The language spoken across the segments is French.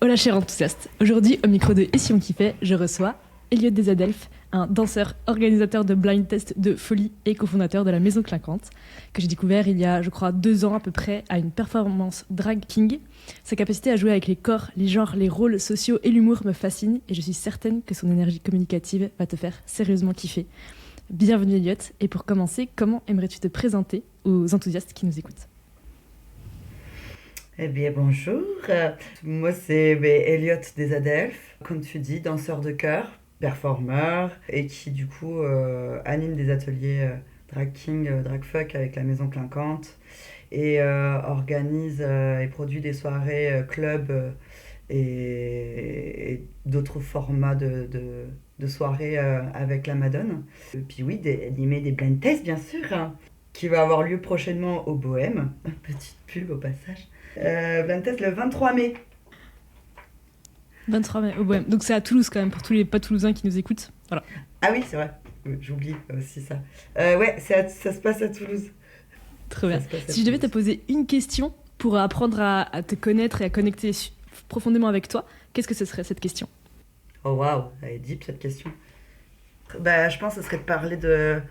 Hola chers enthousiastes, aujourd'hui au micro de Et si on kiffait, je reçois Elliot Desadelphes, un danseur, organisateur de blind test de folie et cofondateur de la Maison Clinquante, que j'ai découvert il y a je crois 2 ans à peu près à une performance Drag King. Sa capacité à jouer avec les corps, les genres, les rôles sociaux et l'humour me fascine et je suis certaine que son énergie communicative va te faire sérieusement kiffer. Bienvenue Elliot, et pour commencer, comment aimerais-tu te présenter aux enthousiastes qui nous écoutent ? Eh bien, bonjour. Moi, c'est Elliot Desadelphes, comme tu dis, danseur de chœur, performeur, et qui, du coup, anime des ateliers drag king, drag fuck avec la Maison Clinquante, et organise et produit des soirées club et d'autres formats de soirées avec la Madone. Et puis oui, animer des blind tests, bien sûr, hein, qui va avoir lieu prochainement au Bohème. Petite pub au passage. Blind test le 23 mai. 23 mai au Bohème. Donc c'est à Toulouse quand même, pour tous les pas toulousains qui nous écoutent. Voilà. Ah oui, c'est vrai. J'oublie aussi ça. Ouais, ça se passe à Toulouse. Très Ça bien. se passe à Si je devais te Toulouse. poser une question pour apprendre à te connaître et à connecter profondément avec toi, qu'est-ce que ce serait cette question ? Oh waouh, elle est deep cette question. Je pense que ce serait de parler de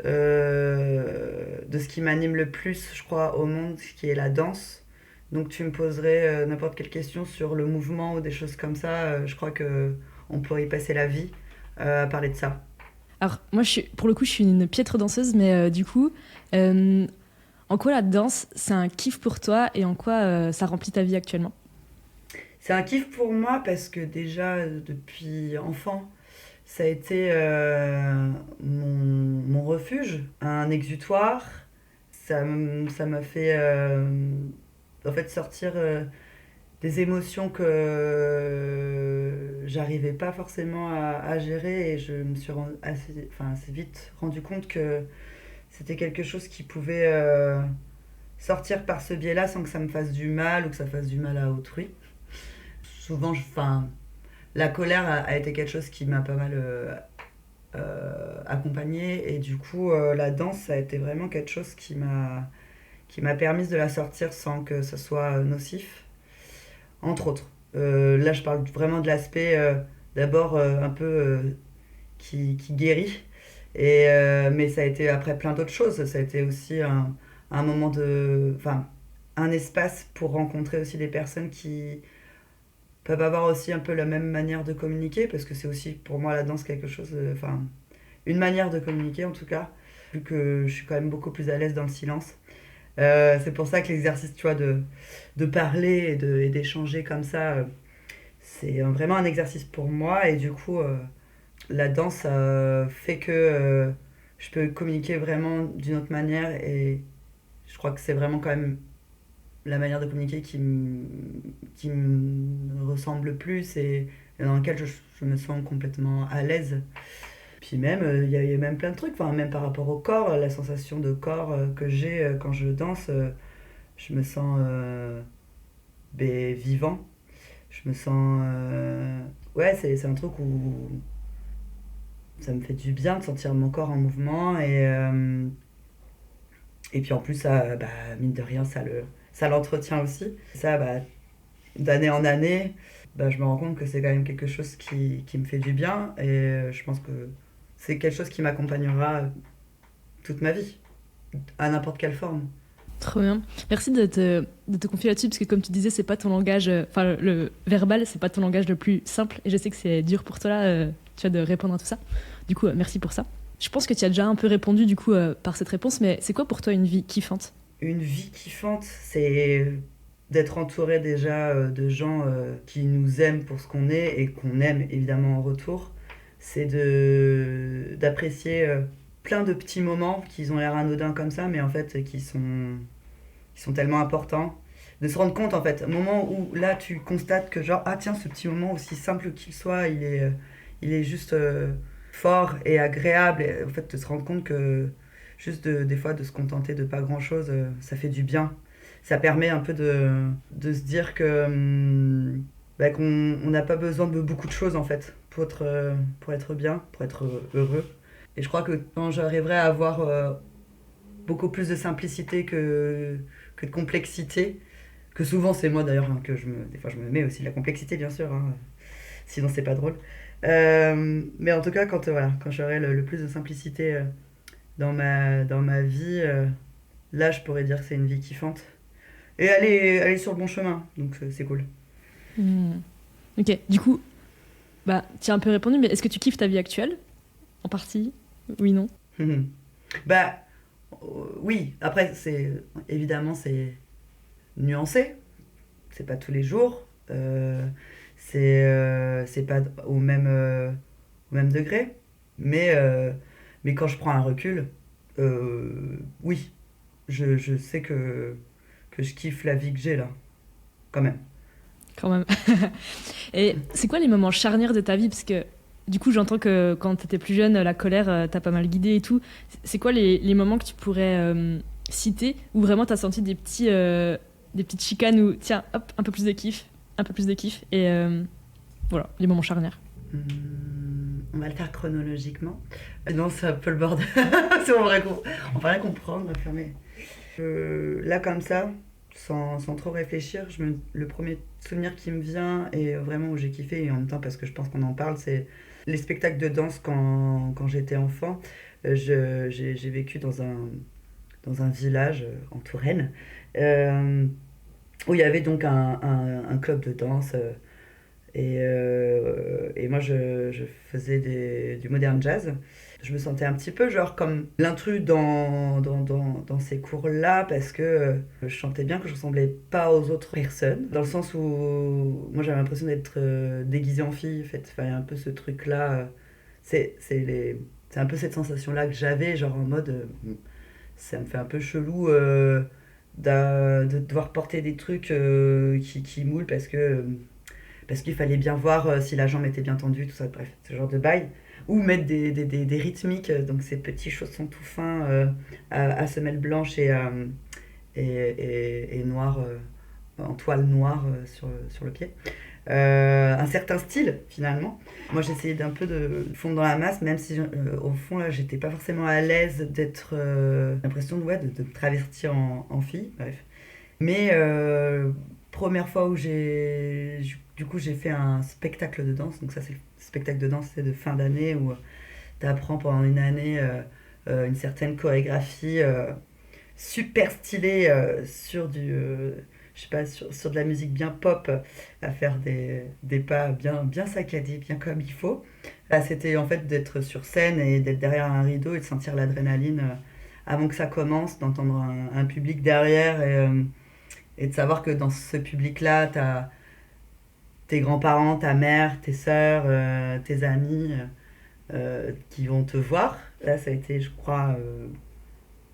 ce qui m'anime le plus, je crois, au monde, qui est la danse. Donc tu me poserais n'importe quelle question sur le mouvement ou des choses comme ça. Je crois que on pourrait y passer la vie à parler de ça. Alors moi, pour le coup, je suis une piètre danseuse, mais du coup, en quoi la danse, c'est un kiff pour toi et en quoi ça remplit ta vie actuellement ? C'est un kiff pour moi parce que déjà depuis enfant, ça a été mon refuge, un exutoire. Ça m'a fait en fait sortir des émotions que j'arrivais pas forcément à gérer et je me suis assez vite rendu compte que c'était quelque chose qui pouvait sortir par ce biais-là sans que ça me fasse du mal ou que ça fasse du mal à autrui. Souvent, la colère a été quelque chose qui m'a pas mal accompagnée et du coup, la danse, ça a été vraiment quelque chose qui m'a permis de la sortir sans que ce soit nocif, entre autres. Là, je parle vraiment de l'aspect d'abord un peu qui guérit, mais ça a été après plein d'autres choses. Ça a été aussi un moment enfin, un espace pour rencontrer aussi des personnes qui peuvent avoir aussi un peu la même manière de communiquer, parce que c'est aussi pour moi la danse quelque chose, enfin une manière de communiquer en tout cas, vu que je suis quand même beaucoup plus à l'aise dans le silence. C'est pour ça que l'exercice, tu vois, de parler et d'échanger comme ça, c'est vraiment un exercice pour moi, et du coup, la danse fait que je peux communiquer vraiment d'une autre manière, et je crois que c'est vraiment quand même la manière de communiquer qui me ressemble le plus et dans laquelle je me sens complètement à l'aise. Puis même, y a même plein de trucs, enfin, même par rapport au corps, la sensation de corps que j'ai quand je danse, je me sens vivant. Je me sens... ouais, c'est un truc où ça me fait du bien de sentir mon corps en mouvement et puis en plus, ça, mine de rien, ça l'entretient aussi. Ça, d'année en année, je me rends compte que c'est quand même quelque chose qui me fait du bien et je pense que c'est quelque chose qui m'accompagnera toute ma vie, à n'importe quelle forme. Trop bien. Merci de te confier là-dessus, parce que comme tu disais, c'est pas ton langage, enfin le verbal, c'est pas ton langage le plus simple, et je sais que c'est dur pour toi là, tu vois, de répondre à tout ça. Du coup, merci pour ça. Je pense que tu as déjà un peu répondu du coup par cette réponse, mais c'est quoi pour toi une vie kiffante ? Une vie kiffante, c'est d'être entouré déjà de gens qui nous aiment pour ce qu'on est et qu'on aime évidemment en retour. C'est d'apprécier plein de petits moments qui ont l'air anodins comme ça, mais en fait qui sont tellement importants. De se rendre compte en fait, au moment où là tu constates que genre, ah tiens, ce petit moment aussi simple qu'il soit, il est juste fort et agréable. Et en fait, de se rendre compte que juste des fois de se contenter de pas grand chose, ça fait du bien. Ça permet un peu de se dire que qu'on on n'a pas besoin de beaucoup de choses en fait pour être bien, pour être heureux. Et je crois que quand j'arriverai à avoir beaucoup plus de simplicité que de complexité, Que souvent c'est moi d'ailleurs hein, des fois je me mets aussi de la complexité bien sûr, hein, sinon c'est pas drôle. Mais en tout cas quand j'aurai le plus de simplicité dans ma vie, là je pourrais dire que c'est une vie kiffante. Et elle est sur le bon chemin, donc c'est cool. Hmm. Ok, du coup, bah, tu as un peu répondu, mais est-ce que tu kiffes ta vie actuelle? En partie? Oui, non? Bah oui, après évidemment c'est nuancé, c'est pas tous les jours, c'est pas au même degré, mais, euh, mais quand je prends un recul, oui, je sais que je kiffe la vie que j'ai là, quand même. Quand même. Et c'est quoi les moments charnières de ta vie? Parce que du coup, j'entends que quand tu étais plus jeune, la colère t'a pas mal guidé et tout. C'est quoi les moments que tu pourrais citer où vraiment tu as senti des petites chicanes où, tiens, hop, un peu plus de kiff, un peu plus de kiff. Et voilà, les moments charnières. On va le faire chronologiquement. Non, c'est un peu le bordel. On va rien comprendre. Mais... là, comme ça, sans trop réfléchir, le premier souvenir qui me vient et vraiment où j'ai kiffé, et en même temps parce que je pense qu'on en parle, c'est les spectacles de danse quand j'étais enfant. J'ai vécu dans un village en Touraine euh, où il y avait donc un club de danse. Et moi, je faisais du modern jazz. Je me sentais un petit peu genre comme l'intrus dans ces cours-là parce que je sentais bien que je ressemblais pas aux autres personnes. Dans le sens où moi, j'avais l'impression d'être déguisée en fille, en fait. Enfin, il y a un peu ce truc-là. C'est un peu cette sensation-là que j'avais, genre en mode... ça me fait un peu chelou de devoir porter des trucs qui moulent parce qu'il fallait bien voir si la jambe était bien tendue, tout ça, bref, ce genre de bail. Ou mettre des rythmiques, donc ces petits chaussons tout fins à semelle blanche et noire, en toile noire sur le pied. Un certain style finalement. Moi j'essayais d'un peu de fondre dans la masse, même si au fond là j'étais pas forcément à l'aise d'être. L'impression de me travestir en fille, bref. Mais première fois où du coup, j'ai fait un spectacle de danse. Donc ça, c'est le spectacle de danse c'est de fin d'année où tu apprends pendant une année une certaine chorégraphie super stylée je sais pas, sur de la musique bien pop, à faire des pas bien saccadés, bien comme il faut. Là, c'était en fait d'être sur scène et d'être derrière un rideau et de sentir l'adrénaline avant que ça commence, d'entendre un public derrière et de savoir que dans ce public-là, tu as tes grands-parents, ta mère, tes sœurs, tes amis qui vont te voir. Là, ça a été, je crois,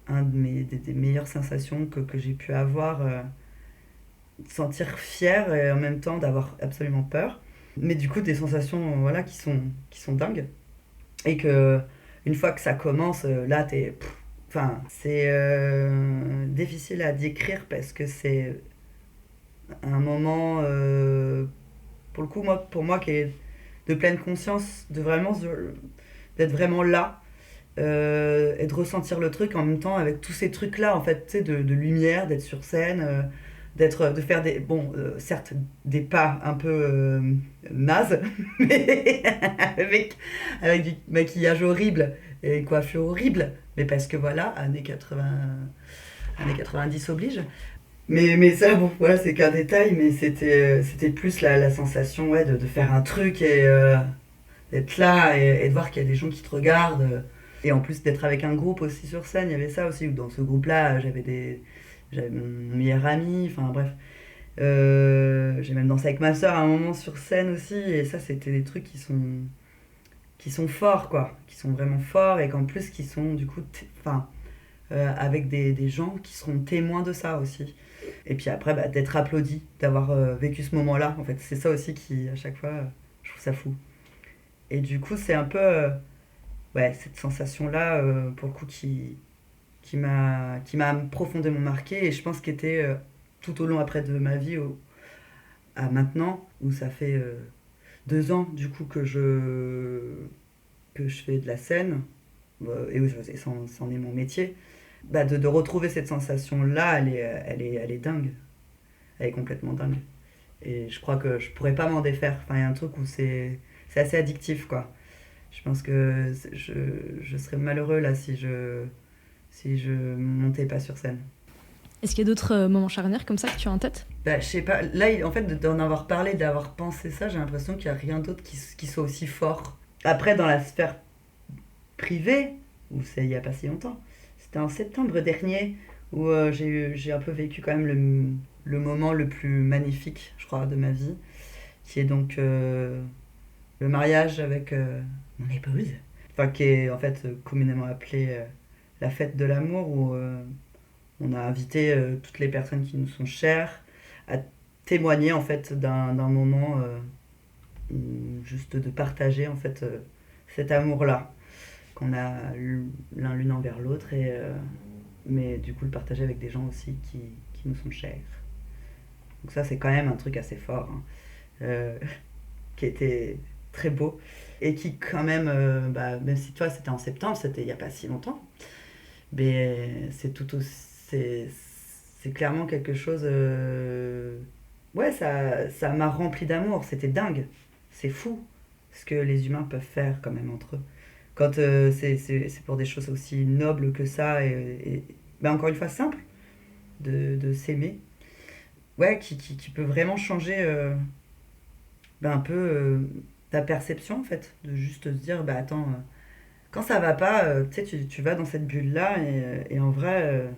un des meilleures sensations que j'ai pu avoir. De sentir fier et en même temps d'avoir absolument peur. Mais du coup, des sensations voilà, qui sont dingues. Et que une fois que ça commence, là, enfin, c'est difficile à décrire parce que c'est un moment, pour le coup, pour moi, qui est de pleine conscience, d'être vraiment là et de ressentir le truc en même temps avec tous ces trucs là en fait, tu sais, de lumière, d'être sur scène, de faire certes des pas un peu nazes, mais avec du maquillage horrible et une coiffure horrible, mais parce que voilà, années 90 oblige. Mais ça, bon, voilà, c'est qu'un détail, mais c'était plus la sensation ouais, de faire un truc et d'être là et de voir qu'il y a des gens qui te regardent. Et en plus d'être avec un groupe aussi sur scène, il y avait ça aussi, où dans ce groupe-là, j'avais mon meilleur ami, enfin bref. J'ai même dansé avec ma soeur à un moment sur scène aussi, et ça, c'était des trucs qui sont forts, quoi, qui sont vraiment forts, et qu'en plus, qui sont du coup, enfin, avec des gens qui seront témoins de ça aussi. Et puis après, bah, d'être applaudi, d'avoir vécu ce moment-là, en fait, c'est ça aussi qui, à chaque fois, je trouve ça fou. Et du coup, c'est un peu, ouais, cette sensation-là, pour le coup, qui m'a profondément marqué, et je pense qu'elle était tout au long après de ma vie à maintenant, où ça fait 2 ans du coup que je fais de la scène, et où c'en est mon métier, bah de retrouver cette sensation-là, elle est dingue. elle est complètement dingue. Et je crois que je pourrais pas m'en défaire. Enfin, il y a un truc où c'est assez addictif, quoi. Je pense que je serais malheureux là si je montais pas sur scène. Est-ce qu'il y a d'autres moments charnières comme ça que tu as en tête? Bah, je sais pas, là, en fait, d'en avoir parlé, d'avoir pensé ça, j'ai l'impression qu'il n'y a rien d'autre qui soit aussi fort. Après, dans la sphère privée, où c'est il n'y a pas si longtemps, c'était en septembre dernier, où j'ai un peu vécu quand même le moment le plus magnifique, je crois, de ma vie, qui est donc le mariage avec mon épouse, enfin, qui est en fait communément appelée la fête de l'amour, où on a invité toutes les personnes qui nous sont chères à témoigner en fait d'un moment juste de partager en fait cet amour-là qu'on a l'une envers l'autre et mais du coup le partager avec des gens aussi qui nous sont chers. Donc ça c'est quand même un truc assez fort hein, euh, qui était très beau et qui quand même bah, même si toi c'était en septembre, c'était il y a pas si longtemps, mais c'est tout aussi c'est clairement quelque chose ouais ça m'a rempli d'amour, c'était dingue, c'est fou ce que les humains peuvent faire quand même entre eux quand c'est pour des choses aussi nobles que ça et ben encore une fois simple de s'aimer ouais qui peut vraiment changer ben un peu ta perception en fait de juste se dire bah attends quand ça va pas tu sais tu vas dans cette bulle là et en vrai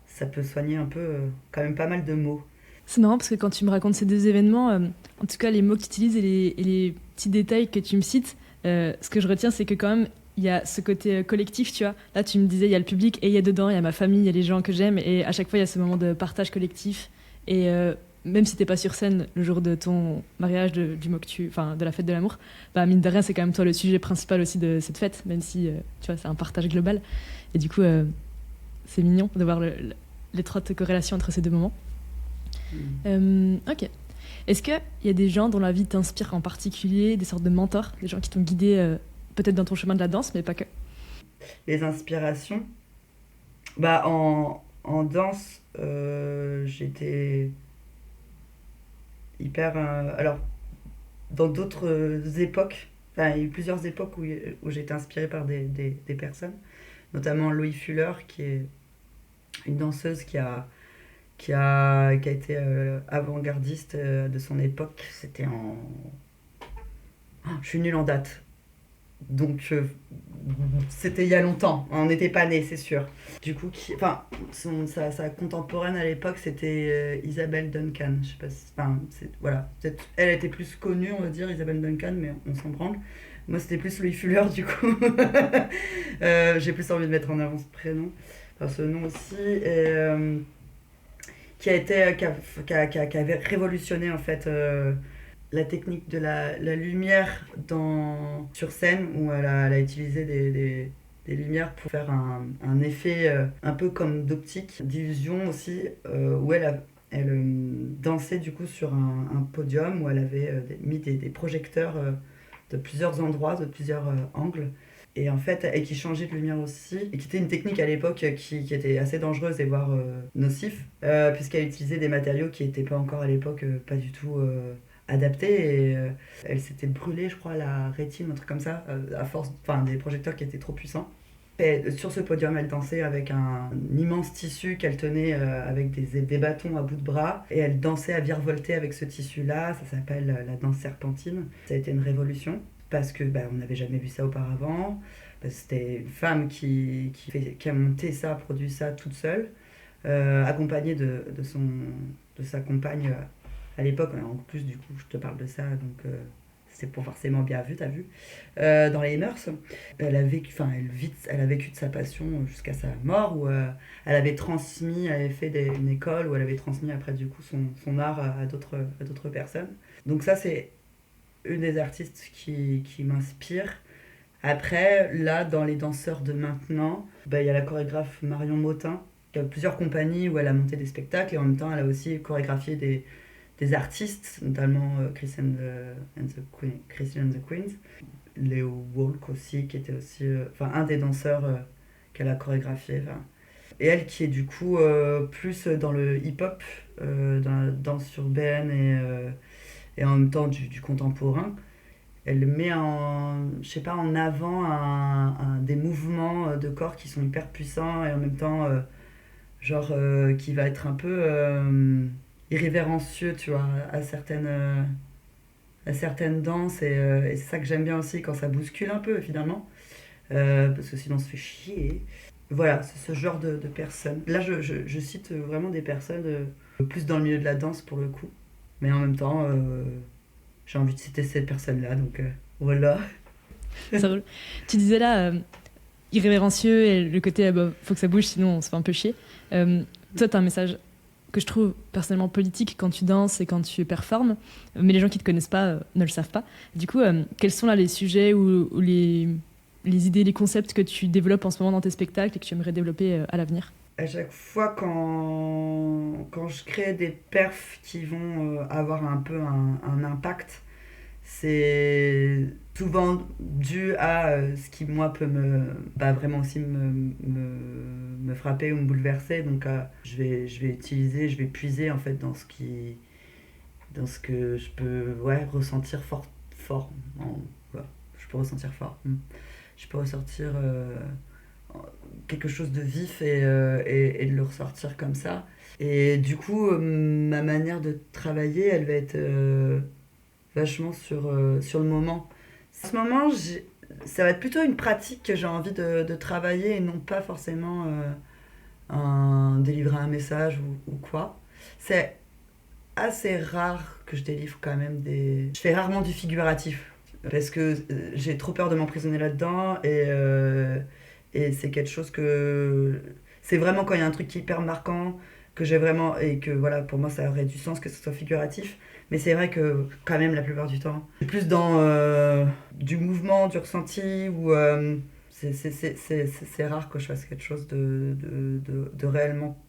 ça peut soigner un peu quand même pas mal de maux. C'est marrant parce que quand tu me racontes ces deux événements, en tout cas les mots que tu utilises et les petits détails que tu me cites, ce que je retiens c'est que quand même il y a ce côté collectif, tu vois. Là tu me disais il y a le public et il y a dedans, il y a ma famille, il y a les gens que j'aime et à chaque fois il y a ce moment de partage collectif et même si t'es pas sur scène le jour de ton mariage, du mot que enfin de la fête de l'amour, bah mine de rien c'est quand même toi le sujet principal aussi de cette fête, même si tu vois c'est un partage global et du coup c'est mignon de voir l'étroite corrélation entre ces deux moments. Ok. Est-ce qu'il y a des gens dont la vie t'inspire en particulier, des sortes de mentors, des gens qui t'ont guidé peut-être dans ton chemin de la danse, mais pas que? Les inspirations bah en danse j'étais hyper alors dans d'autres époques enfin il y a eu plusieurs époques où j'ai été inspirée par des personnes notamment Loïe Fuller qui est une danseuse qui a été avant-gardiste de son époque. C'était en. Oh, je suis nulle en date. Donc, c'était il y a longtemps. On n'était pas nés, c'est sûr. Du coup, enfin, sa contemporaine à l'époque, c'était Isabelle Duncan. Je sais pas si. Enfin, voilà. Elle était plus connue, on va dire, Isabelle Duncan, mais on s'en branle. Moi, c'était plus Louis Fuller, du coup. J'ai plus envie de mettre en avant ce prénom. Enfin, ce nom aussi. Qui a été qui avait révolutionné en fait la technique de la lumière sur scène où elle a utilisé des lumières pour faire un effet un peu comme d'optique, d'illusion aussi, où elle dansait du coup sur un podium où elle avait mis des projecteurs de plusieurs endroits, de plusieurs angles et en fait, et qui changeait de lumière aussi, et qui était une technique à l'époque qui était assez dangereuse et voire nocif, puisqu'elle utilisait des matériaux qui n'étaient pas encore à l'époque pas du tout adaptés, et elle s'était brûlée, je crois, la rétine, un truc comme ça, à force, enfin, des projecteurs qui étaient trop puissants. Et sur ce podium, elle dansait avec un immense tissu qu'elle tenait avec des bâtons à bout de bras, et elle dansait à virevolter avec ce tissu-là, ça s'appelle la danse serpentine. Ça a été une révolution parce que bah, on n'avait jamais vu ça auparavant. Parce que c'était une femme qui a monté ça, produit ça toute seule, accompagnée de sa compagne à l'époque. En plus, du coup, je te parle de ça, donc c'est pas forcément bien vu, t'as vu. Dans les mœurs, elle a vécu de sa passion jusqu'à sa mort, où elle avait transmis, elle avait fait une école où elle avait transmis après du coup son art à d'autres personnes. Donc ça, c'est une des artistes qui m'inspire. Après, là, dans les danseurs de maintenant, bah, il y a la chorégraphe Marion Motin, qui a plusieurs compagnies où elle a monté des spectacles et en même temps, elle a aussi chorégraphié des artistes, notamment Christine and the Queens. Léo Walk aussi, qui était aussi un des danseurs qu'elle a chorégraphié. Et elle qui est du coup plus dans le hip-hop, dans la danse urbaine et en même temps du contemporain. Elle met je sais pas, en avant des mouvements de corps qui sont hyper puissants et en même temps, qui va être un peu irrévérencieux, tu vois, à certaines danses. Et c'est ça que j'aime bien aussi quand ça bouscule un peu, finalement. Parce que sinon on se fait chier. Voilà, c'est ce genre de personnes. Là, je cite vraiment des personnes plus dans le milieu de la danse pour le coup. Mais en même temps, j'ai envie de citer ces personnes-là, donc voilà. Ça roule. Tu disais là, irrévérencieux et le côté faut que ça bouge sinon on se fait un peu chier. Toi, tu as un message que je trouve personnellement politique quand tu danses et quand tu performes, mais les gens qui ne te connaissent pas ne le savent pas. Du coup, quels sont là les sujets ou les idées, les concepts que tu développes en ce moment dans tes spectacles et que tu aimerais développer à l'avenir? À chaque fois quand je crée des perfs qui vont avoir un peu un impact, c'est souvent dû à ce qui, moi, peut vraiment aussi me frapper ou me bouleverser. Donc, je vais puiser, en fait, dans ce que je peux, ouais, ressentir fort. Voilà, je peux ressentir fort. Je peux ressentir quelque chose de vif et de le ressortir comme ça. Et du coup, ma manière de travailler, elle va être vachement sur le moment. En ce moment, ça va être plutôt une pratique que j'ai envie de travailler et non pas forcément délivrer un message ou quoi. C'est assez rare que je délivre quand même Je fais rarement du figuratif parce que j'ai trop peur de m'emprisonner là-dedans et c'est quelque chose que... C'est vraiment quand il y a un truc qui est hyper marquant que j'ai vraiment... Et que voilà, pour moi, ça aurait du sens que ce soit figuratif. Mais c'est vrai que quand même, la plupart du temps, c'est plus dans du mouvement, du ressenti, ou c'est rare que je fasse quelque chose de réellement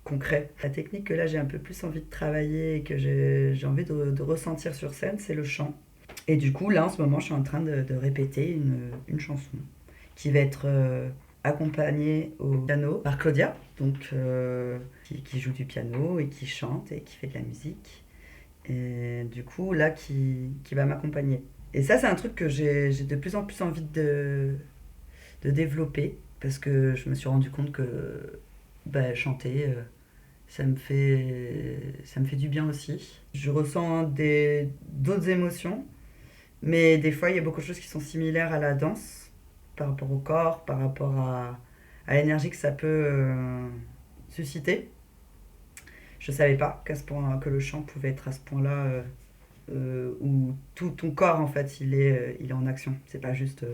concret. La technique que là, j'ai un peu plus envie de travailler et que j'ai envie de ressentir sur scène, c'est le chant. Et du coup, là, en ce moment, je suis en train de répéter une chanson qui va être accompagnée au piano par Claudia, donc, qui joue du piano et qui chante et qui fait de la musique. Et du coup, là, qui va m'accompagner. Et ça, c'est un truc que j'ai de plus en plus envie de développer, parce que je me suis rendu compte que chanter, ça me fait du bien aussi. Je ressens d'autres émotions, mais des fois, il y a beaucoup de choses qui sont similaires à la danse, par rapport au corps, par rapport à l'énergie que ça peut susciter. Je savais pas que le chant pouvait être à ce point-là où tout ton corps en fait il est en action. C'est pas juste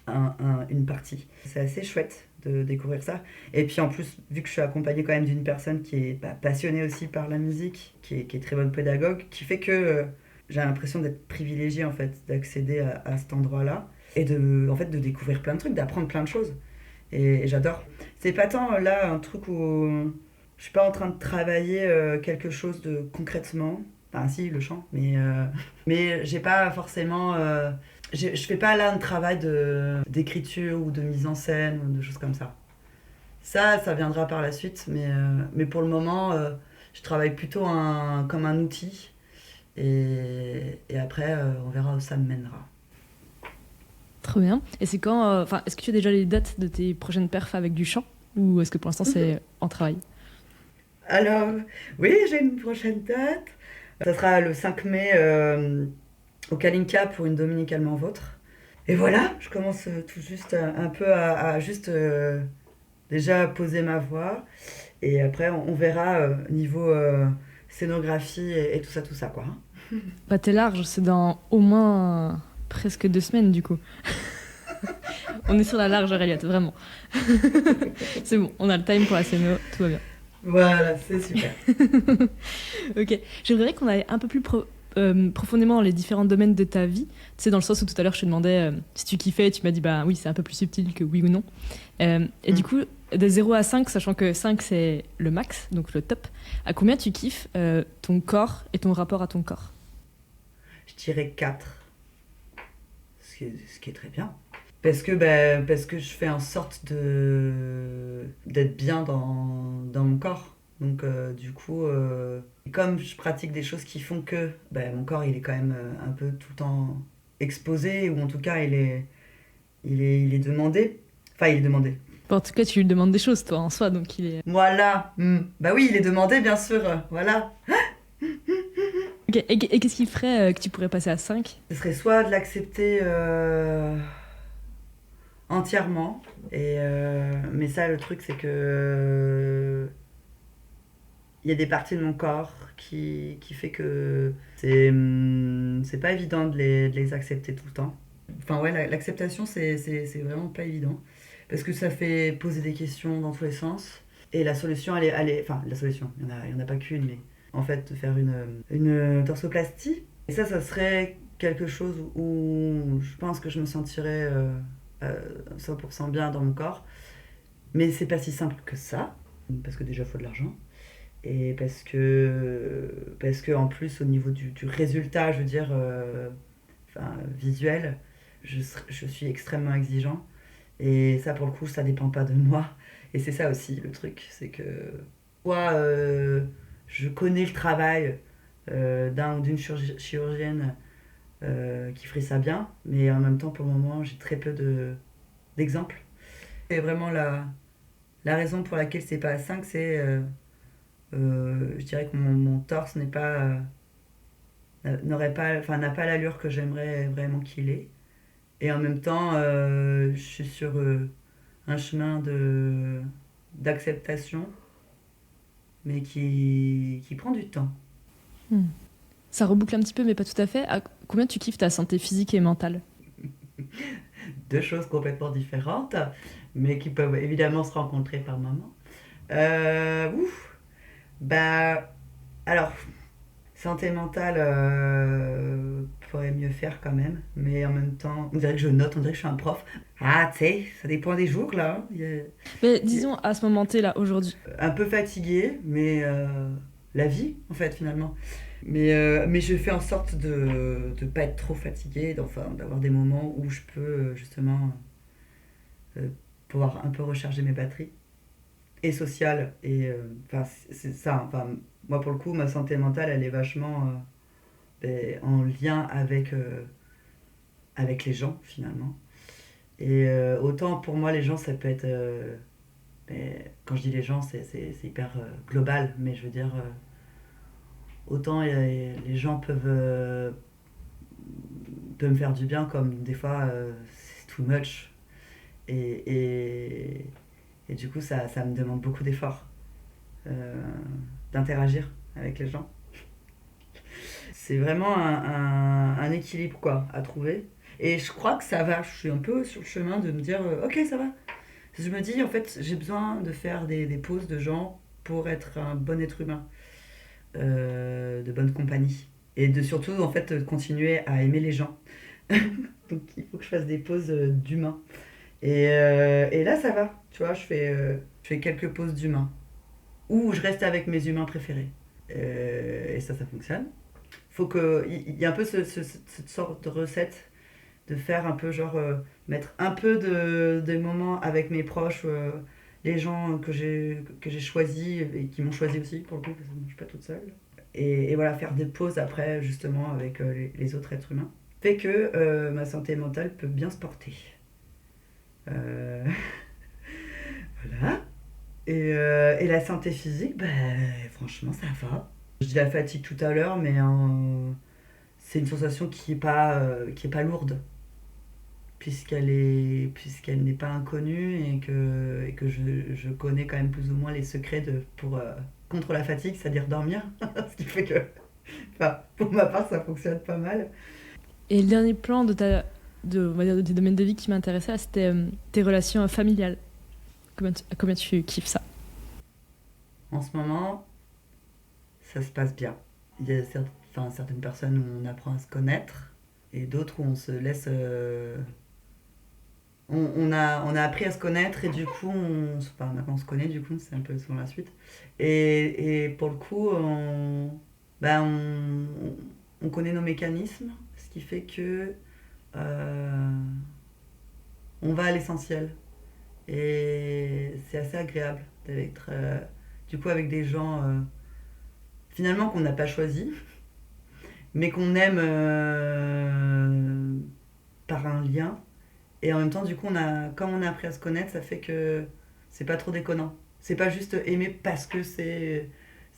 une partie. C'est assez chouette de découvrir ça. Et puis en plus, vu que je suis accompagnée quand même d'une personne qui est passionnée aussi par la musique, qui est très bonne pédagogue, qui fait que j'ai l'impression d'être privilégiée en fait, d'accéder à cet endroit-là et en fait, de découvrir plein de trucs, d'apprendre plein de choses. Et j'adore. C'est pas tant là un truc où je suis pas en train de travailler quelque chose de concrètement. Enfin, si, le chant, mais j'ai pas forcément. Je fais pas là un travail d'écriture ou de mise en scène ou de choses comme ça. Ça viendra par la suite, mais pour le moment, je travaille plutôt comme un outil. Et après, on verra où ça me mènera. Trop bien. Et c'est quand. Est-ce que tu as déjà les dates de tes prochaines perfs avec du chant? Ou est-ce que pour l'instant, c'est en travail? Alors, oui, j'ai une prochaine date. Ça sera le 5 mai au Kalinka pour une Dominique Allemand Vôtre. Et voilà, je commence tout juste un peu à juste déjà poser ma voix. Et après, on verra niveau scénographie et tout ça, quoi. T'es large, c'est dans au moins presque 2 semaines du coup. On est sur la large, Elliot, vraiment. C'est bon, on a le time pour la scéno, tout va bien. Voilà, c'est super. Ok, j'aimerais qu'on aille un peu plus profondément dans les différents domaines de ta vie. Tu sais, dans le sens où tout à l'heure je te demandais si tu kiffais, tu m'as dit oui, c'est un peu plus subtil que oui ou non. Et du coup, de 0 à 5, sachant que 5 c'est le max, donc le top, à combien tu kiffes ton corps et ton rapport à ton corps? Je dirais 4, ce qui est très bien. Parce que je fais en sorte d'être bien dans mon corps. Donc, du coup, comme je pratique des choses qui font que mon corps, il est quand même un peu tout le temps exposé, ou en tout cas, il est demandé. Enfin, il est demandé. Bon, en tout cas, tu lui demandes des choses, toi, en soi, donc il est... Voilà. Bah oui, il est demandé, bien sûr. Voilà. Ok, et qu'est-ce qui ferait que tu pourrais passer à 5? Ce serait soit de l'accepter entièrement, mais ça, le truc, c'est que il y a des parties de mon corps qui fait que c'est pas évident de les accepter tout le temps. Enfin ouais, l'acceptation c'est vraiment pas évident parce que ça fait poser des questions dans tous les sens. Et la solution, enfin la solution, il y en a pas qu'une, mais en fait de faire une torsoplastie. Et ça serait quelque chose où je pense que je me sentirais 100% bien dans mon corps. Mais c'est pas si simple que ça, parce que déjà il faut de l'argent. Et parce que en plus, au niveau du résultat, je veux dire, enfin, visuel, je suis extrêmement exigeant. Et ça, pour le coup, ça dépend pas de moi. Et c'est ça aussi le truc, c'est que soit je connais le travail d'un ou d'une chirurgienne qui ferait ça bien, mais en même temps, pour le moment, j'ai très peu d'exemples. Et vraiment, la raison pour laquelle c'est pas à 5, c'est je dirais que mon torse n'est pas, n'aurait pas, enfin, n'a pas l'allure que j'aimerais vraiment qu'il ait. Et en même temps, je suis sur un chemin d'acceptation, mais qui prend du temps. Hmm. Ça reboucle un petit peu, mais pas tout à fait. À combien tu kiffes ta santé physique et mentale? Deux choses complètement différentes, mais qui peuvent évidemment se rencontrer par moment. Ouf, bah, alors, santé mentale pourrait mieux faire quand même, mais en même temps, on dirait que je note, on dirait que je suis un prof. Ah, tu sais, ça dépend des jours là, hein. Mais disons, à ce moment T, là, aujourd'hui. Un peu fatigué, mais la vie en fait finalement. Mais je fais en sorte de ne pas être trop fatigué, enfin, d'avoir des moments où je peux justement euh, pouvoir un peu recharger mes batteries. Et sociale, et enfin, c'est ça. Enfin, moi pour le coup, ma santé mentale, elle est vachement en lien avec les gens finalement. Et autant pour moi, les gens, ça peut être. Quand je dis les gens, c'est hyper global, mais je veux dire, autant les gens peuvent me faire du bien, comme des fois c'est too much. Et, et, et du coup, ça me demande beaucoup d'efforts euh, d'interagir avec les gens. C'est vraiment un équilibre quoi, à trouver. Et je crois que ça va. Je suis un peu sur le chemin de me dire ok, ça va. Je me dis en fait, j'ai besoin de faire des pauses de gens pour être un bon être humain, de bonne compagnie. Et de surtout en fait continuer à aimer les gens. Donc il faut que je fasse des pauses d'humain. Et là ça va. Tu vois, je fais quelques pauses d'humain. Ou je reste avec mes humains préférés. Et ça fonctionne. Faut que il y a un peu cette sorte de recette de faire un peu genre mettre un peu de moments avec mes proches, les gens que j'ai choisis et qui m'ont choisi aussi pour le coup parce que je suis pas toute seule. Et voilà, faire des pauses après justement avec les autres êtres humains fait que ma santé mentale peut bien se porter. Euh, voilà. Et la santé physique, franchement ça va. Je dis la fatigue tout à l'heure, mais c'est une sensation qui est pas lourde, puisqu'elle n'est pas inconnue et que je connais quand même plus ou moins les secrets contre la fatigue, c'est-à-dire dormir. Ce qui fait que, enfin, pour ma part, ça fonctionne pas mal. Et le dernier plan on va dire, de tes domaines de vie qui m'intéressait, là, c'était tes relations familiales. Combien tu kiffes ça? En ce moment, ça se passe bien. Il y a certaines personnes où on apprend à se connaître et d'autres où on se laisse on a appris à se connaître et du coup, enfin, maintenant on se connaît, du coup, c'est un peu sur la suite. Et pour le coup, on connaît nos mécanismes, ce qui fait que euh, on va à l'essentiel. Et c'est assez agréable d'être du coup avec des gens finalement qu'on n'a pas choisi, mais qu'on aime par un lien. Et en même temps, du coup, comme on a appris à se connaître, ça fait que c'est pas trop déconnant. C'est pas juste aimer parce que c'est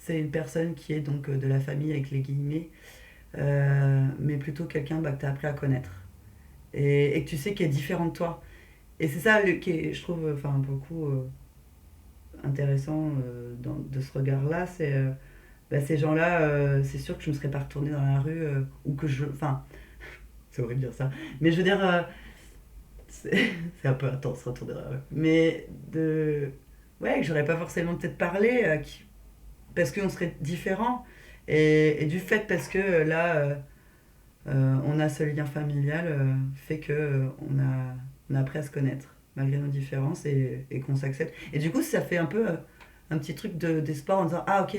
une personne qui est donc de la famille avec les guillemets, mais plutôt quelqu'un que tu as appris à connaître. Et que tu sais qui est différent de toi. Et c'est ça qui est, je trouve, enfin, beaucoup intéressant de ce regard-là. C'est ces gens-là, c'est sûr que je ne me serais pas retournée dans la rue ou que je. Enfin, c'est horrible de dire ça. Mais je veux dire, c'est c'est un peu intense retourner dans la rue. Mais de. Ouais, que j'aurais pas forcément peut-être parlé parce qu'on serait différents. Et du fait, parce que on a ce lien familial, fait que on a appris à se connaître malgré nos différences et qu'on s'accepte. Et du coup, ça fait un peu un petit truc d'espoir en disant ah, ok,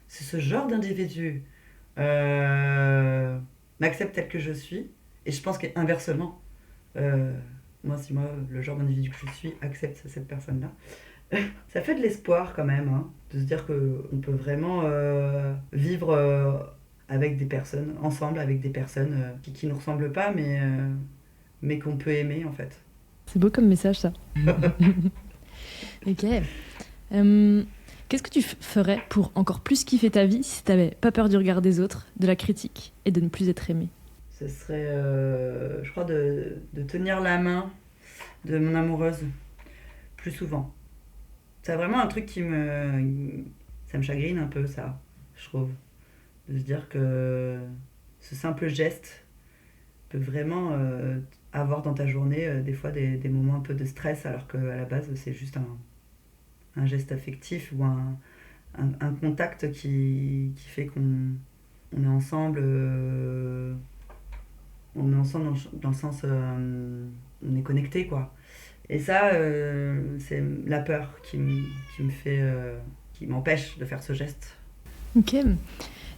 c'est ce genre d'individu m'accepte tel que je suis. Et je pense qu'inversement, euh, moi, le genre d'individu que je suis accepte cette personne-là, ça fait de l'espoir quand même, hein, de se dire qu'on peut vraiment vivre avec des personnes, ensemble avec des personnes qui ne nous ressemblent pas, mais qu'on peut aimer en fait. C'est beau comme message, ça. Ok. Qu'est-ce que tu ferais pour encore plus kiffer ta vie si t'avais pas peur du regard des autres, de la critique et de ne plus être aimé? Ce serait, je crois, de tenir la main de mon amoureuse plus souvent. C'est vraiment un truc ça me chagrine un peu, ça, je trouve. De se dire que ce simple geste peut vraiment avoir dans ta journée des fois des moments un peu de stress, alors qu'à la base, c'est juste un geste affectif ou un contact qui fait qu'on est ensemble. On est ensemble dans le sens. On est connecté, quoi. Et ça, c'est la peur qui me fait. Qui m'empêche de faire ce geste. Ok.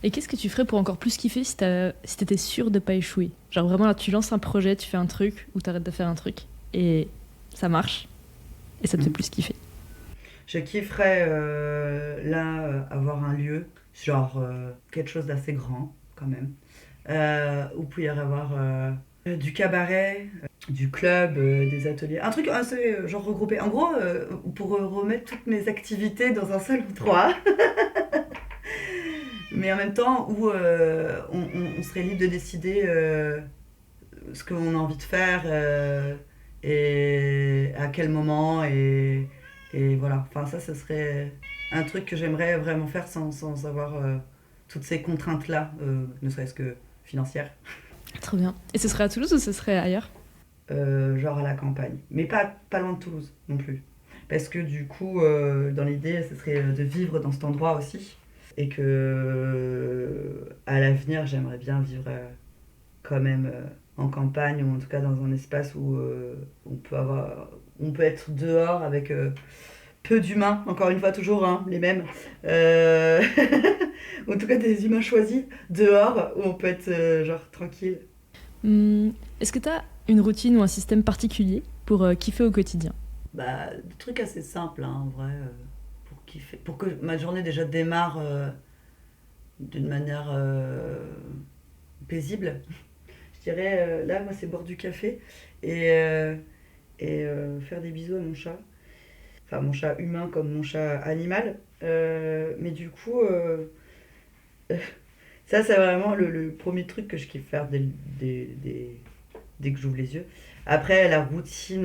Et qu'est-ce que tu ferais pour encore plus kiffer si t'étais sûr de pas échouer? Genre vraiment là, tu lances un projet, tu fais un truc ou t'arrêtes de faire un truc et ça marche et ça te fait plus kiffer. Je kifferais avoir un lieu, genre quelque chose d'assez grand quand même, où il peut y avoir du cabaret, du club, des ateliers, un truc assez genre regroupé. En gros, pour remettre toutes mes activités dans un seul endroit, mais en même temps où on serait libre de décider ce qu'on a envie de faire et à quel moment et voilà. Enfin, ça, ce serait un truc que j'aimerais vraiment faire sans avoir toutes ces contraintes-là, ne serait-ce que financières. Trop bien. Et ce serait à Toulouse ou ce serait ailleurs? Genre à la campagne. Mais pas loin de Toulouse non plus. Parce que du coup, dans l'idée, ce serait de vivre dans cet endroit aussi. Et que à l'avenir, j'aimerais bien vivre quand même en campagne ou en tout cas dans un espace où on peut être dehors avec peu d'humains, encore une fois toujours hein, les mêmes, Euh, en tout cas des humains choisis dehors où on peut être genre tranquille. Est-ce que t'as une routine ou un système particulier pour kiffer au quotidien? Bah, des trucs assez simples hein, en vrai, pour que ma journée déjà démarre d'une manière paisible. Je dirais, là, moi, c'est boire du café et, faire des bisous à mon chat. Enfin, mon chat humain comme mon chat animal. Mais du coup, ça, c'est vraiment le premier truc que je kiffe faire dès que j'ouvre les yeux. Après, la routine,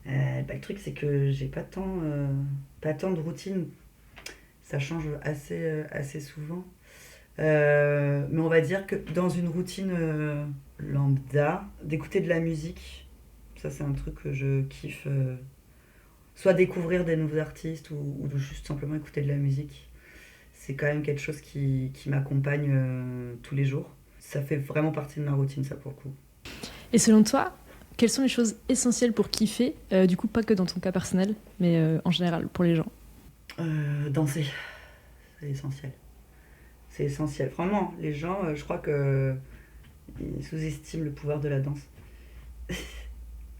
bah, le truc, c'est que j'ai pas tant de routine. Ça change assez souvent. Mais on va dire que dans une routine lambda, d'écouter de la musique, ça c'est un truc que je kiffe. Soit découvrir des nouveaux artistes ou de juste simplement écouter de la musique. C'est quand même quelque chose qui m'accompagne tous les jours. Ça fait vraiment partie de ma routine, ça pour le coup. Et selon toi, quelles sont les choses essentielles pour kiffer? Du coup, pas que dans ton cas personnel, mais en général pour les gens. Danser, c'est essentiel. C'est essentiel. Vraiment, les gens, je crois que ils sous-estiment le pouvoir de la danse.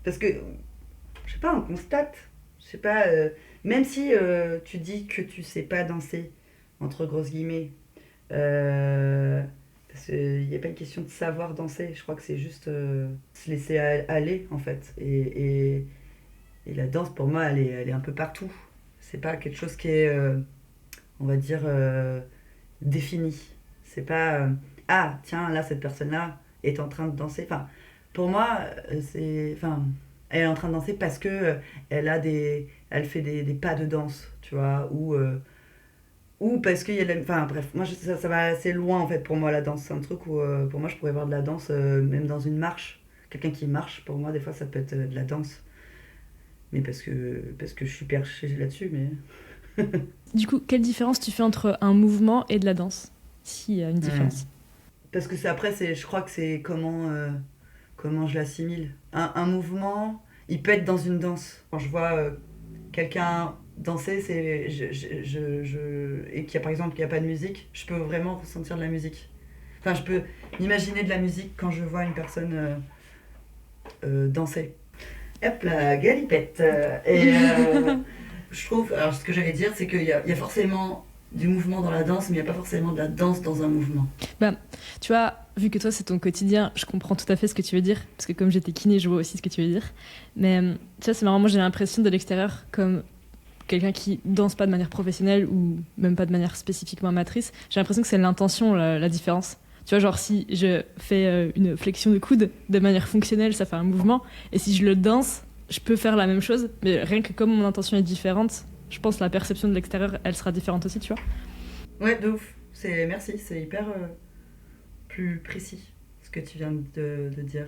Parce que, je sais pas, on constate. Je sais pas, même si tu dis que tu sais pas danser, entre grosses guillemets, parce qu'il n'y a pas une question de savoir danser, je crois que c'est juste se laisser aller en fait. Et la danse pour moi elle est un peu partout. C'est pas quelque chose qui est, on va dire, défini. C'est pas, ah tiens, là cette personne-là est en train de danser. Enfin, pour moi, enfin, elle est en train de danser parce que elle fait des pas de danse, tu vois, ou parce qu'il y a enfin bref, moi ça va assez loin en fait pour moi la danse. C'est un truc où pour moi je pourrais voir de la danse même dans une marche. Quelqu'un qui marche, pour moi des fois ça peut être de la danse. Mais parce que je suis perché là-dessus, mais... Du coup, quelle différence tu fais entre un mouvement et de la danse? S'il y a une différence. Parce que je crois que c'est comment je l'assimile. Un mouvement, il peut être dans une danse. Quand je vois quelqu'un danser, et qu'il y a par exemple qu'il n'y a pas de musique, je peux vraiment ressentir de la musique. Enfin, je peux m'imaginer de la musique quand je vois une personne danser. Hop la galipette. Je trouve, alors ce que j'allais dire, c'est qu'il y a forcément du mouvement dans la danse, mais il n'y a pas forcément de la danse dans un mouvement. Bah, tu vois, vu que toi c'est ton quotidien, je comprends tout à fait ce que tu veux dire, parce que comme j'étais kiné, je vois aussi ce que tu veux dire. Mais tu vois, c'est marrant, moi j'ai l'impression de l'extérieur, comme quelqu'un qui danse pas de manière professionnelle ou même pas de manière spécifiquement amatrice, j'ai l'impression que c'est l'intention, la différence. Tu vois, genre si je fais une flexion de coude de manière fonctionnelle, ça fait un mouvement, et si je le danse, je peux faire la même chose, mais rien que comme mon intention est différente, je pense que la perception de l'extérieur, elle sera différente aussi, tu vois. Ouais, de ouf. Merci, c'est hyper plus précis ce que tu viens de dire.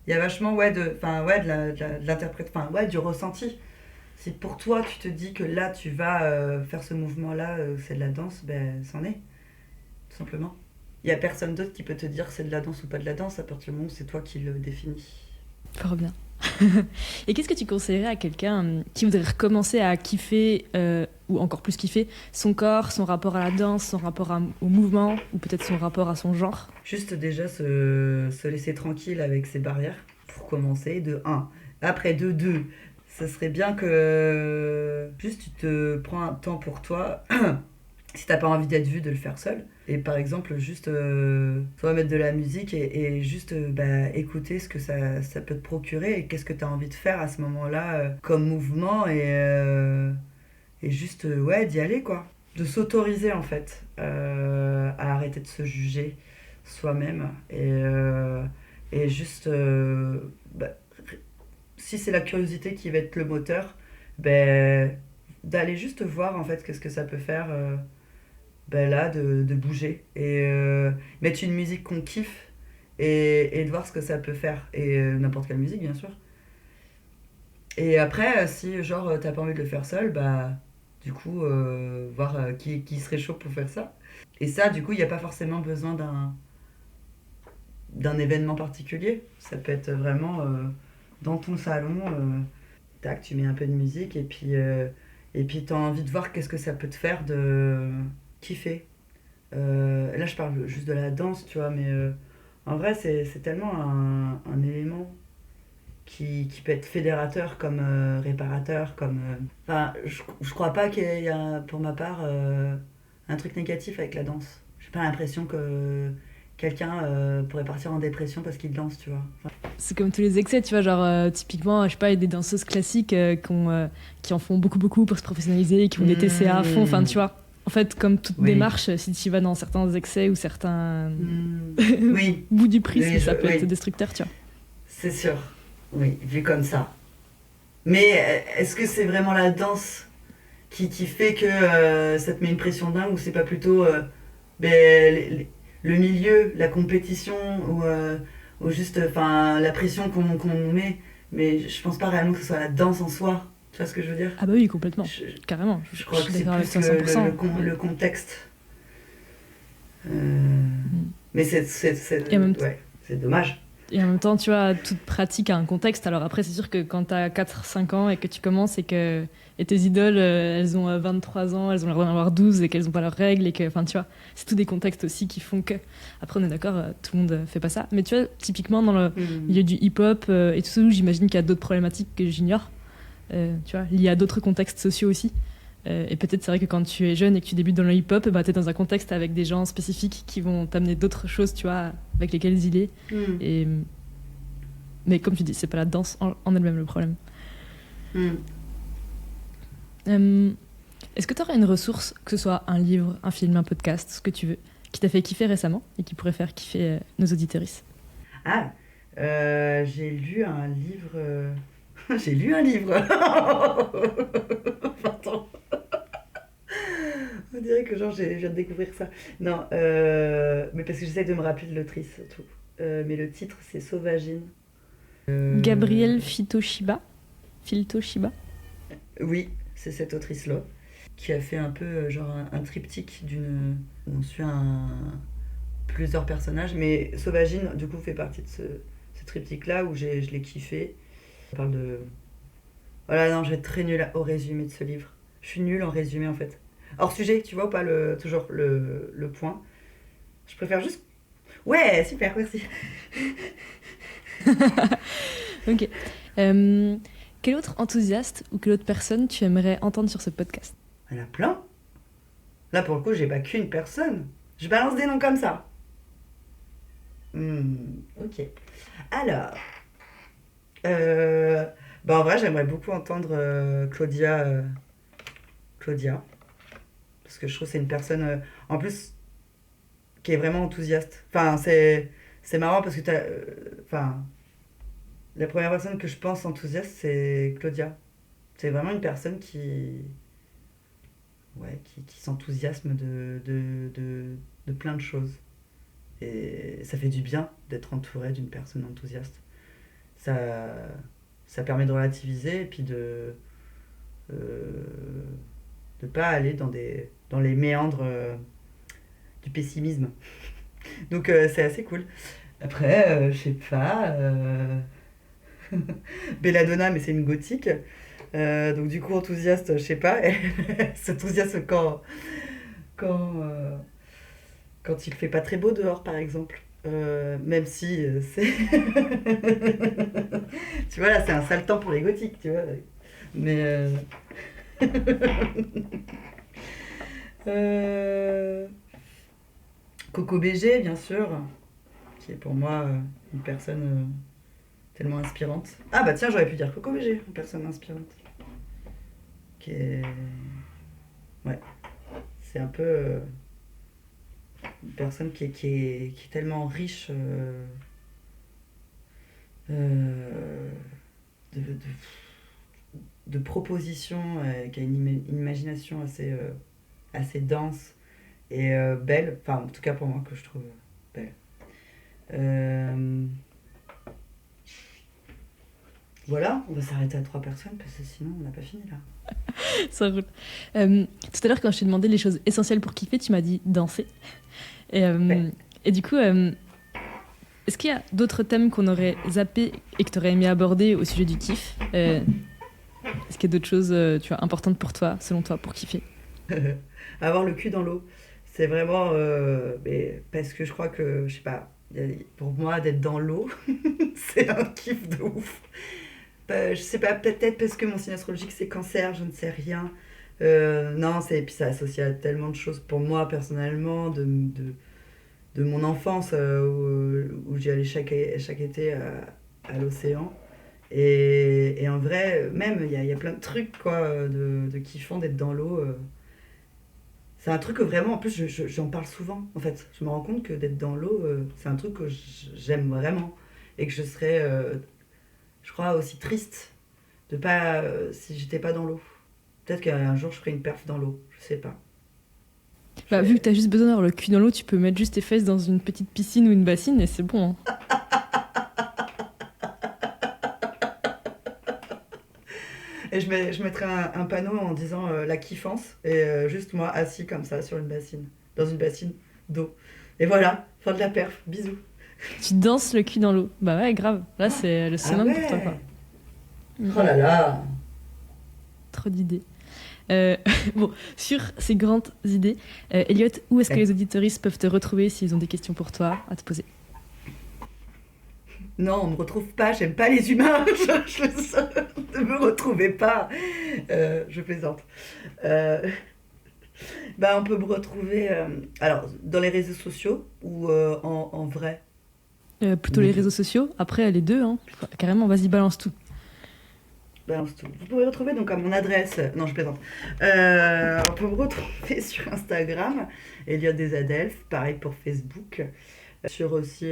Il y a vachement de l'interprète, du ressenti. Si pour toi tu te dis que là tu vas faire ce mouvement-là, c'est de la danse, ben c'en est, tout simplement. Il n'y a personne d'autre qui peut te dire c'est de la danse ou pas de la danse à partir du moment où c'est toi qui le définis. Fort bien. Et qu'est-ce que tu conseillerais à quelqu'un qui voudrait recommencer à kiffer, ou encore plus kiffer, son corps, son rapport à la danse, son rapport au mouvement, ou peut-être son rapport à son genre? Juste déjà se laisser tranquille avec ses barrières, pour commencer, de un. Après, de 2, ça serait bien que juste tu te prends un temps pour toi, si t'as pas envie d'être vu, de le faire seul. Et par exemple, juste soit mettre de la musique et juste écouter ce que ça peut te procurer et qu'est-ce que t'as envie de faire à ce moment-là comme mouvement et juste ouais, d'y aller quoi. De s'autoriser en fait à arrêter de se juger soi-même et juste si c'est la curiosité qui va être le moteur, d'aller juste voir en fait qu'est-ce que ça peut faire là de bouger et mettre une musique qu'on kiffe et de voir ce que ça peut faire et n'importe quelle musique bien sûr et après si genre t'as pas envie de le faire seul du coup voir qui serait chaud pour faire ça et ça du coup il n'y a pas forcément besoin d'un événement particulier, ça peut être vraiment dans ton salon tac tu mets un peu de musique et puis t'as envie de voir qu'est-ce que ça peut te faire de kiffer. Là, je parle juste de la danse, tu vois, mais en vrai, c'est tellement un élément qui peut être fédérateur comme réparateur, comme... Enfin, je crois pas qu'il y a, pour ma part, un truc négatif avec la danse. J'ai pas l'impression que quelqu'un pourrait partir en dépression parce qu'il danse, tu vois. Enfin, c'est comme tous les excès, tu vois, genre typiquement, je sais pas, il y a des danseuses classiques qui en font beaucoup, beaucoup pour se professionnaliser, qui ont des TCA à fond, enfin, tu vois. En fait, comme toute démarche, si tu vas dans certains excès ou certains bouts du prisme, ça peut être destructeur, tu vois. C'est sûr, oui, vu comme ça. Mais est-ce que c'est vraiment la danse qui fait que ça te met une pression dingue ou c'est pas plutôt le milieu, la compétition ou juste la pression qu'on met? Mais je pense pas réellement que ce soit la danse en soi. Tu vois ce que je veux dire? Ah bah oui, complètement, carrément. Je crois que c'est plus le contexte. Mais c'est dommage. Et en même temps, tu vois, toute pratique a un contexte. Alors après, c'est sûr que quand t'as 4-5 ans et que tu commences et que et tes idoles, elles ont 23 ans, elles ont l'air d'en avoir 12 et qu'elles n'ont pas leurs règles, et que, enfin, tu vois, c'est tous des contextes aussi qui font que. Après, on est d'accord, tout le monde fait pas ça. Mais tu vois, typiquement dans le milieu du hip-hop et tout ça, j'imagine qu'il y a d'autres problématiques que j'ignore, tu vois, liées à d'autres contextes sociaux aussi. Et peut-être c'est vrai que quand tu es jeune et que tu débutes dans le hip-hop, bah, tu es dans un contexte avec des gens spécifiques qui vont t'amener d'autres choses, tu vois, avec lesquelles dealer. Et... Mais comme tu dis, c'est pas la danse en elle-même le problème. Est-ce que tu aurais une ressource, que ce soit un livre, un film, un podcast, ce que tu veux, qui t'a fait kiffer récemment et qui pourrait faire kiffer nos auditeuristes? J'ai lu un livre... J'ai lu un livre. Pardon. On dirait que genre je viens de découvrir ça. Non, mais parce que j'essaie de me rappeler de l'autrice surtout. Mais le titre c'est Sauvagine. Gabrielle Filtoshiba. Oui, c'est cette autrice-là qui a fait un peu genre un triptyque où on suit plusieurs personnages. Mais Sauvagine, du coup, fait partie de ce triptyque-là où je l'ai kiffé. On parle de... Voilà, non, je vais être très nulle au résumé de ce livre. Je suis nulle en résumé, en fait. Hors sujet, tu vois ou pas toujours le point. Je préfère juste... Ouais, super, merci. Ok. Quel autre enthousiaste ou quelle autre personne tu aimerais entendre sur ce podcast? Il y en a plein. Là, pour le coup, j'ai pas qu'une personne. Je balance des noms comme ça. Ok. Alors... Bah en vrai, j'aimerais beaucoup entendre Claudia. Parce que je trouve que c'est une personne, en plus, qui est vraiment enthousiaste. Enfin, c'est marrant parce que la première personne que je pense enthousiaste, c'est Claudia. C'est vraiment une personne qui s'enthousiasme de plein de choses. Et ça fait du bien d'être entouré d'une personne enthousiaste. Ça permet de relativiser et puis de pas aller dans les méandres du pessimisme. Donc c'est assez cool. Après, je sais pas... Belladonna, mais c'est une gothique. Donc du coup, enthousiaste, je sais pas. Elle s'enthousiasme quand il fait pas très beau dehors, par exemple. Même si c'est... Tu vois, là, c'est un sale temps pour les gothiques, tu vois. Mais... Coco BG, bien sûr, qui est pour moi une personne tellement inspirante. Ah bah tiens, j'aurais pu dire Coco BG, une personne inspirante. Qui est... Ouais. C'est un peu une personne qui est tellement riche de propositions, qui a une imagination assez dense et belle, enfin en tout cas pour moi que je trouve belle. Voilà, on va s'arrêter à 3 personnes parce que sinon on n'a pas fini là. Ça roule. Tout à l'heure quand je t'ai demandé les choses essentielles pour kiffer, tu m'as dit danser. Et du coup, est-ce qu'il y a d'autres thèmes qu'on aurait zappé et que tu aurais aimé aborder au sujet du kiff? Est-ce qu'il y a d'autres choses tu vois, importantes pour toi, selon toi, pour kiffer? Avoir le cul dans l'eau. C'est vraiment... mais parce que je crois que, je sais pas, pour moi, d'être dans l'eau, c'est un kiff de ouf. Je sais pas, peut-être parce que mon signe astrologique, c'est cancer, je ne sais rien. Non, puis ça associe à tellement de choses pour moi, personnellement, de mon enfance, où j'y allais chaque été à l'océan. Et en vrai, même, il y a plein de trucs, quoi, de kiffant d'être dans l'eau. C'est un truc que vraiment, en plus, j'en parle souvent, en fait. Je me rends compte que d'être dans l'eau, c'est un truc que j'aime vraiment. Et que je serais, je crois, aussi triste de pas, si j'étais pas dans l'eau. Peut-être qu'un jour, je ferai une perf dans l'eau. Je sais pas. Bah, vu que t'as juste besoin d'avoir le cul dans l'eau, tu peux mettre juste tes fesses dans une petite piscine ou une bassine et c'est bon. Hein. Et je mettrai un panneau en disant la kiffance et juste moi assis comme ça sur une bassine, dans une bassine d'eau. Et voilà, fin de la perf, bisous. Tu danses le cul dans l'eau. Bah ouais, grave. Là, c'est le summum pour toi, quoi. Oh là là. trop d'idées. Bon, sur ces grandes idées, Elliot, où est-ce que les auditoristes peuvent te retrouver s'ils ont des questions pour toi à te poser? Non, on ne me retrouve pas, j'aime pas les humains, ne me retrouvez pas. Je plaisante. On peut me retrouver alors, dans les réseaux sociaux ou en vrai. Plutôt les réseaux sociaux, après les deux, hein. Carrément, vas-y, balance tout. Balance tout. Vous pouvez retrouver donc à mon adresse. Non, je plaisante. On peut me retrouver sur Instagram, Elliot des Adelphes, pareil pour Facebook, sur aussi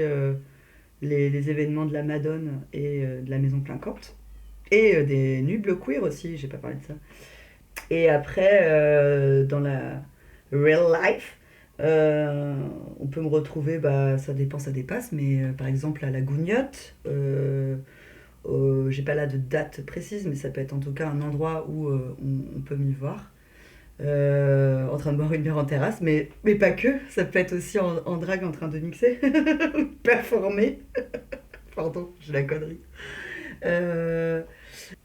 les événements de la Madone et de la Maison Clinquante, et des Nubles Queer aussi, j'ai pas parlé de ça. Et après, dans la real life, on peut me retrouver, ça dépend, ça dépasse, mais par exemple à la Gougnotte, j'ai pas là de date précise, mais ça peut être en tout cas un endroit où on peut m'y voir. En train de boire une bière en terrasse, mais pas que, ça peut être aussi en drague en train de mixer, performer. Pardon, j'ai la connerie.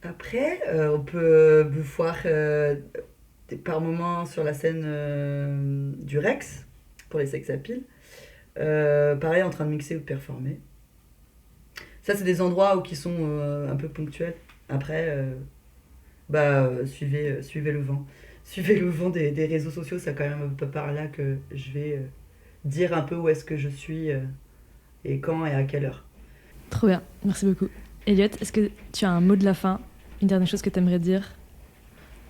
Après, on peut me voir par moments sur la scène du Rex pour les sex appeal. Pareil, en train de mixer ou de performer. Ça, c'est des endroits qui sont un peu ponctuels. Après, suivez le vent. Suivez le vent des réseaux sociaux, c'est quand même un peu par là que je vais dire un peu où est-ce que je suis et quand et à quelle heure. Trop bien, merci beaucoup. Elliot, est-ce que tu as un mot de la fin, une dernière chose que tu aimerais dire?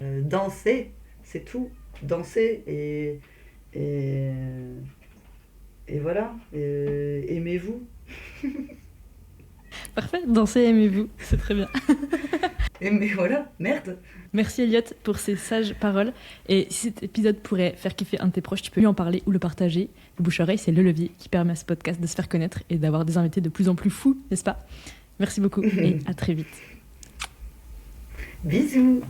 Danser, c'est tout. Danser et voilà. Aimez-vous. Parfait, dansez, aimez-vous, c'est très bien. Mais voilà, merde. Merci Elliot pour ces sages paroles. Et si cet épisode pourrait faire kiffer un de tes proches, tu peux lui en parler ou le partager. Le bouche-oreille, c'est le levier qui permet à ce podcast de se faire connaître et d'avoir des invités de plus en plus fous, n'est-ce pas? Merci beaucoup et à très vite. Bisous.